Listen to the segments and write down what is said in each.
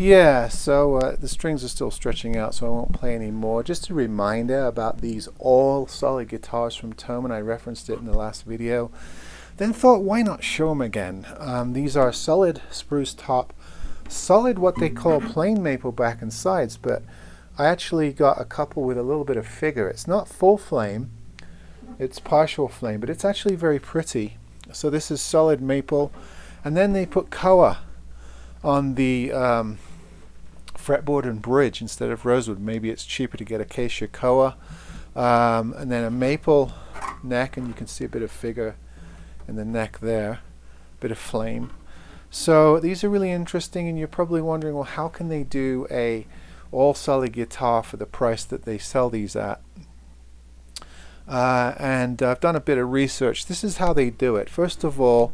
Yeah, so the strings are still stretching out, so I won't play any more. Just a reminder about these all solid guitars from Thomann. I referenced it in the last video. Then thought, why not show them again? These are solid spruce top, solid what they call plain maple back and sides, but I actually got a couple with a little bit of figure. It's not full flame, it's partial flame, but it's actually very pretty. So this is solid maple, and then they put koa on the fretboard and bridge instead of rosewood. Maybe it's cheaper to get acacia koa, and then a maple neck, and you can see a bit of figure in the neck there, bit of flame. So these are really interesting, and you're probably wondering, well, how can they do a all solid guitar for the price that they sell these at? And I've done a bit of research. This is how they do it. First of all,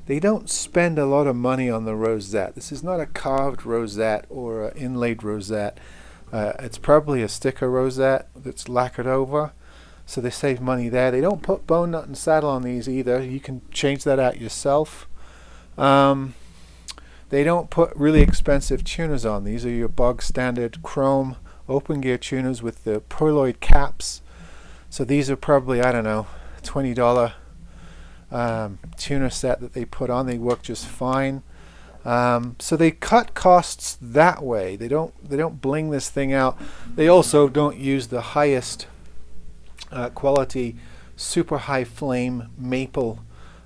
they don't spend a lot of money on the rosette. This is not a carved rosette or an inlaid rosette. It's probably a sticker rosette that's lacquered over, so they save money there. They don't put bone nut and saddle on these either. You can change that out yourself. They don't put really expensive tuners on. These are your bog standard chrome open gear tuners with the pearloid caps. So these are probably, I don't know, $20 tuner set that they put on. They work just fine. So they cut costs that way. They don't bling this thing out. They also don't use the highest quality super high flame maple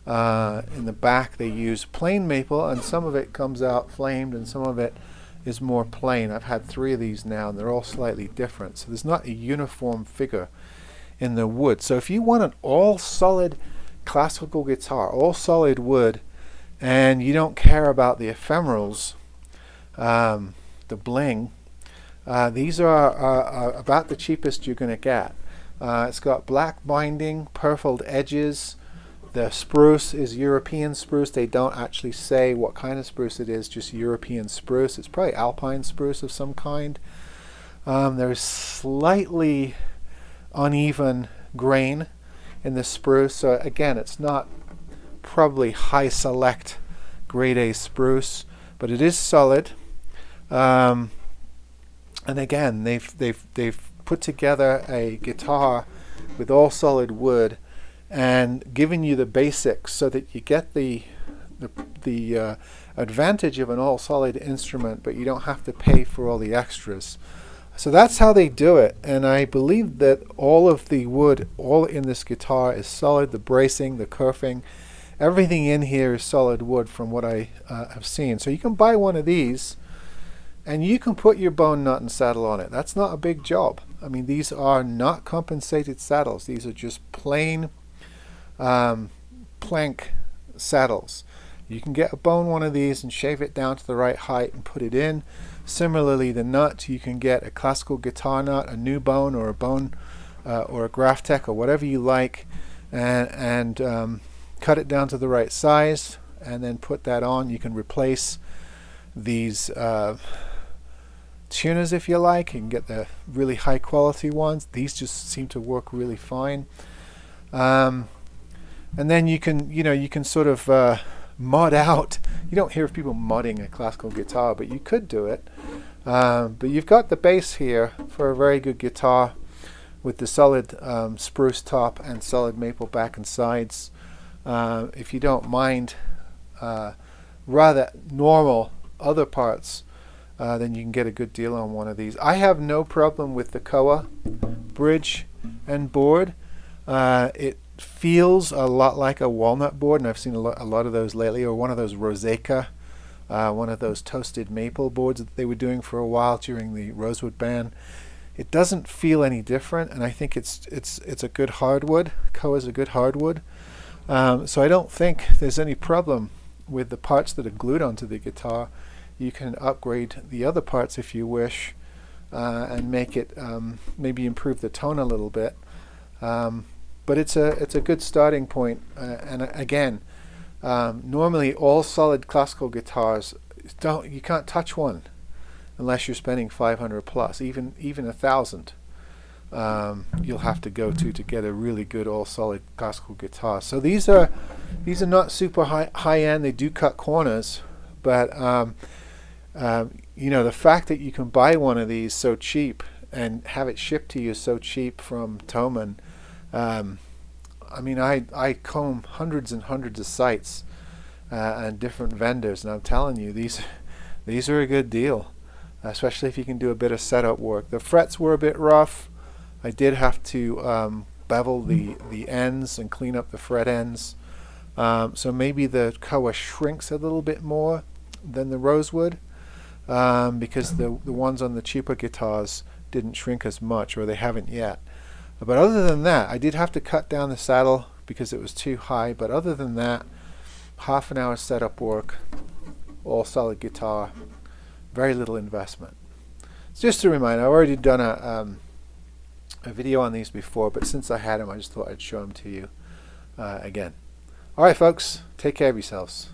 in the back. They use plain maple, and some of it comes out flamed and some of it is more plain. I've had 3 of these now, and they're all slightly different, so there's not a uniform figure in the wood. So if you want an all solid classical guitar, all solid wood, and you don't care about the ephemerals, the bling, these are about the cheapest you're going to get. It's got black binding, purfled edges. The spruce is European spruce. They don't actually say what kind of spruce it is, just European spruce. It's probably alpine spruce of some kind. There's slightly uneven grain in the spruce, so again, it's not probably high select grade A spruce, but it is solid. And again, they've put together a guitar with all solid wood and given you the basics so that you get the advantage of an all solid instrument, but you don't have to pay for all the extras. So that's how they do it, and I believe that all of the wood, all in this guitar, is solid. The bracing, the kerfing, everything in here is solid wood from what I have seen. So you can buy one of these and you can put your bone nut and saddle on it. That's not a big job. I mean, these are not compensated saddles. These are just plain plank saddles. You can get a bone one of these and shave it down to the right height and put it in. Similarly, the nut, you can get a classical guitar nut, a new bone or a bone or a Graphtec or whatever you like, and cut it down to the right size and then put that on. You can replace these tuners if you like. You can get the really high quality ones. These just seem to work really fine. And then you can sort of mod out. You don't hear of people modding a classical guitar, but you could do it. But you've got the bass here for a very good guitar with the solid spruce top and solid maple back and sides. If you don't mind rather normal other parts, then you can get a good deal on one of these. I have no problem with the koa bridge and board. It feels a lot like a walnut board, and I've seen a lot of those lately, or one of those Roseca, one of those toasted maple boards that they were doing for a while during the Rosewood ban. It doesn't feel any different, and I think it's a good hardwood. Koa is a good hardwood, so I don't think there's any problem with the parts that are glued onto the guitar. You can upgrade the other parts if you wish, and make it maybe improve the tone a little bit. But it's a good starting point, and again, normally all solid classical guitars, you can't touch one unless you're spending 500 plus, even 1,000. You'll have to go to get a really good all solid classical guitar. So these are not super high end. They do cut corners, but You know, the fact that you can buy one of these so cheap and have it shipped to you so cheap from Thomann. I mean, I comb hundreds and hundreds of sites and different vendors, and I'm telling you, these are a good deal, especially if you can do a bit of setup work. The frets were a bit rough. I did have to bevel the ends and clean up the fret ends. So maybe the koa shrinks a little bit more than the rosewood, because the ones on the cheaper guitars didn't shrink as much, or they haven't yet. But other than that, I did have to cut down the saddle because it was too high. But other than that, half an hour setup work, all solid guitar, very little investment. It's just a reminder, I've already done a video on these before, but since I had them, I just thought I'd show them to you again. Alright folks, take care of yourselves.